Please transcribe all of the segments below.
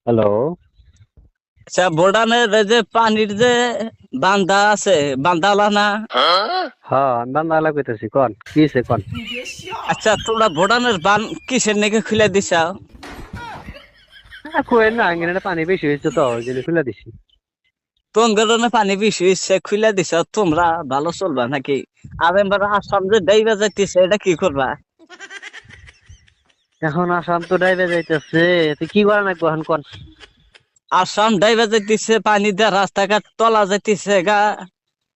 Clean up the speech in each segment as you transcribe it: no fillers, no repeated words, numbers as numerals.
Hello. আচ্ছা, বোর্ডানের এই যে পানির যে বান্দা আছে, বান্দালা না? হ্যাঁ, আমি বান্দা কইতেছি, কোন কি হইছে কোন? আচ্ছা, তোমরা বোর্ডানের বান কিসের নাকি খুলে দিছাও? কই না, আঙ্গিনাটা পানি বেশি হয়েছে তো ওই জন্য খুলে দিছি। তোমরা পানি বেশি হইছে খুলে দিছ, তোমরা ভালো চলবা নাকি? আর এবার আসাম যে ডাইবা যাইতেছে, এটা কি করবা? এখন আসাম তো ডাইবে যাইতেছে, তুই কি করা লাগবো এখন কোন? আসাম ডাইবা যাইতেছে, পানি দিয়ে রাস্তাঘাট তলা যাইতেছে গা।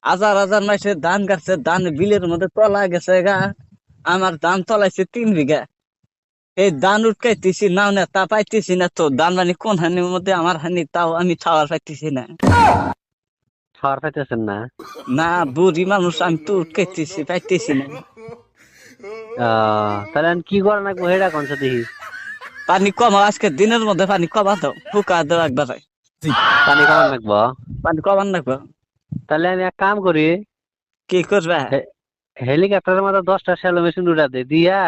হাজার হাজার মাসে ধান গাছছে, ধান বিলের মধ্যে তলা গেছে গা। আমার ধান তলাইছে 3 বিঘা। এই ধান উঠকাইতেছি নাও না, তা পাইতেছি না তো। ধান মানে কোন হানির মধ্যে আমার হানি, তাও আমি খাওয়ার পাইতেছি না। খাওয়ার পাইতেছেন না? না, বুড়ি মানুষ, আমি তো উঠকাইতেছি পাইতেছি না। তাহলে এখন কি করা লাগবো হেডা কোন দেখি। পানি কমা, আজকে দিনের মধ্যে পানি কমা দাও, ফুকা দাও একবারে। পানি কমান লাগবো? পানি কমান রাখবো। তাহলে আমি এক কাম করি, কি করবা? হেলিকপ্টারের মধ্যে 10টা শ্যালো মেশিন উড়া দে দিয়া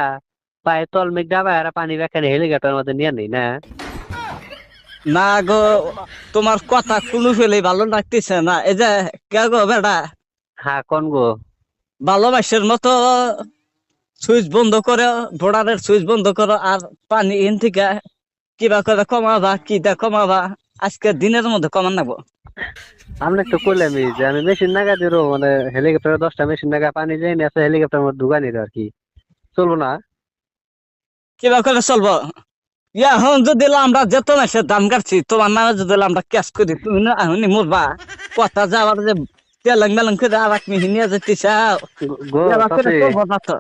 পায়ে তল মেঘ ডাবা আর পানি বেকারে হেলিকপ্টারের মধ্যে নিয়ে নেই না? না গো, তোমার কথা কোনো ফেলে ভালো লাগতেছে না। এই যে কে গো বেটা, হ্যাঁ কোন গো? ভালোবাসার মতো সুইচ বন্ধ করো, ভোডারের সুইচ বন্ধ করো, আর পানি ইন থেকে কিবা করে কমাবা, কিটা কমাবা। আজকে দিনের মধ্যে কমান নাগবো। আমি তো করলামই যে আমি মেশিন নাগা দিল, মানে হেলিকপ্টারে 10টা মেশিন নাগা পানি যাই না, হেলিকপ্টার মধ্যে ঢুকা নিল আর কি। চলবো না? কিবা করে চলবো? এখন যদি আমরা যেত মাসে দাম কাটছি, তোমার নামে যদি আমরা ক্যাশ করি, তুমি না এখনই মরবা। কথা যাওয়ার যে তেলেং মেলেং করে আর এক মিহি নিয়ে যেতে চাও, গো কিবা করে চাচি, চলবো না তো।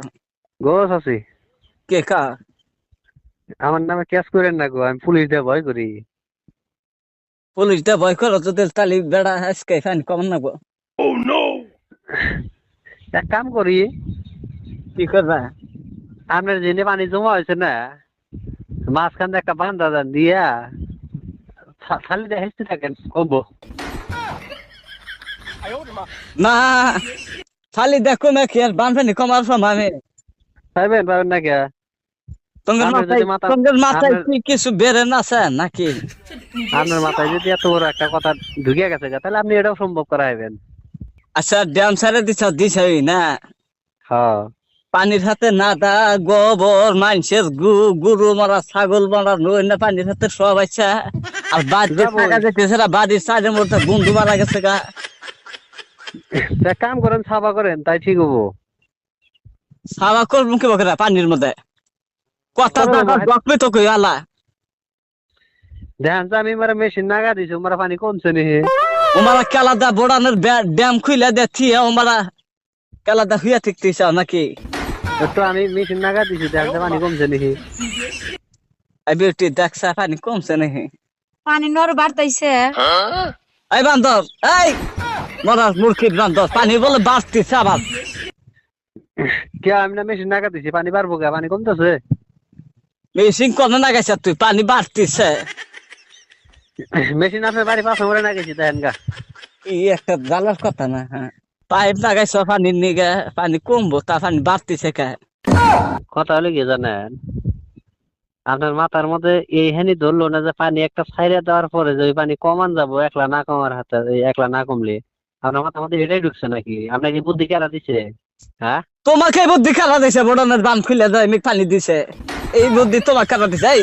গো চাচি, কে কা? আমার নামে ক্যাশ করেন না গো, আমি পুলিশ দিয়ে ভয় করি। পুলিশ দিয়ে ভয় করো যদি, তাহলে বেড়া আজকে ফাইন কমান নাগবো। এক কাম করি, কি করবা? আপনার যেনে পানি জমা হয়েছে না, মাঝখান দিয়ে একটা বান্ধা দেন দিয়া খালি দিয়ে হেসতে থাকেন কমবো। না, খালি দেখো না কি আর বানফানি কমার সময় আমি। পাইবেন পাবেন না কে? তোমার আপনার মাথায় যদি মাথা, তোমার মাথায় আপনার কি কিছু বেড়ে না আছে নাকি? আপনার মাথায় যদি এত বড় একটা কথা ঢুকে গেছে গা, তাহলে আপনি এটাও সম্ভব করাইবেন। আচ্ছা, ড্যাম সারে দিছাই না? হ্যাঁ। পানির হাতে নাদা, গোবর, মানুষের গরু মারা, ছাগল মারা, নই না পানির হাতে সব আচ্ছা। আর বাড়িতে যাবই, থাকা যেতেছে না, বাড়ির সাইডের মধ্যে বন্ধু মারা গেছে গা। এক কাম করেন, সাফা করেন, তাই ঠিক হবো। সাবা করবো কি বকরা পানির মধ্যে? কথা করবো দাদা ডকবে তো কই আলা। দেখেন যে আমি মারা মেশিন নাগা দিছি, মারা পানি কমছে নি। ওমারা কেলাদা বোড়ানোর ড্যাম খুইলা দেখি, ওমারা কেলাদা হুইয়া ঠিকতেছ নাকি? তো আমি মেশিন নাগা দিছি, দেখেন যে পানি কমছে নি। এই বিউটি দেখছা পানি কমছে নাকি? পানি নর বাড়তাইছে। এই বান্দর, এই মরার মূর্খির বান্দর, পানি বলে বাড়তিছে আবার। কে আমি না মেশিন নাগা দিছি, পানি বাড়বো কে? পানি কমতেছে। মেশিন কনে না গেছে তুই, পানি বাড়তিছে। মেশিন আপনার বাড়ি পাশে মরে না গেছি দেখেন গা। কি একটা জ্বালার কথা না, হ্যাঁ। পাইপ লাগাইছ পানির নিগে, পানি কমবো তা পানি বাড়তিছে কে? কথা হলে কি জানেন, আপনার মাথার মধ্যে এই হানি ধরলো না যে পানি একটা ছাইরে দেওয়ার পরে যে ওই পানি কমান যাবো একলা না কমার হাতে, এই একলা না কমলে আপনার মাথার মধ্যে এটাই ঢুকছে নাকি? আপনাকে বুদ্ধি কেরা দিছে? হ্যাঁ, তোমাকে বুদ্ধি কারা দিছে? বোড়ানের বান খুলে যায় আমি পানি দিছে, এই বুদ্ধি তোমার কারা দিছে? এই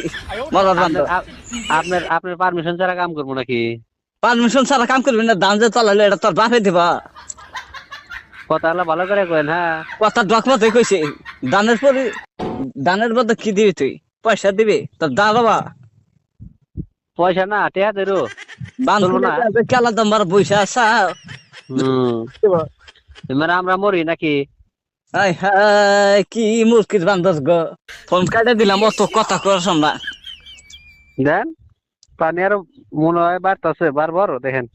মরার আপনার বান্দর, আপনার আপনার পারমিশন ছাড়া কাম করবো নাকি? পারমিশন ছাড়া কাম করবি না? দাম যে চালালে এটা তোর বাপে দিবা। কথা হলো ভালো করে কয়েন। হ্যাঁ, কথা ডকমতে কইছে। দানের পরে দানের বদলে কি দিবি তুই? পয়সা দিবি তোর দা বাবা। পয়সা না টেয়া দেরো বান চলবো খুলে না। যাবে, কেলা দম্বার বইসা আসা। হম, মানে আমরা মরি নাকি? হাই হাই, কি মুরগির বান্দর গো! ফোন কাটে দিলাম, অত কথা কর না। দেন পানি আরো মনে হয় বাড়তেছে, বারবার দেখেন।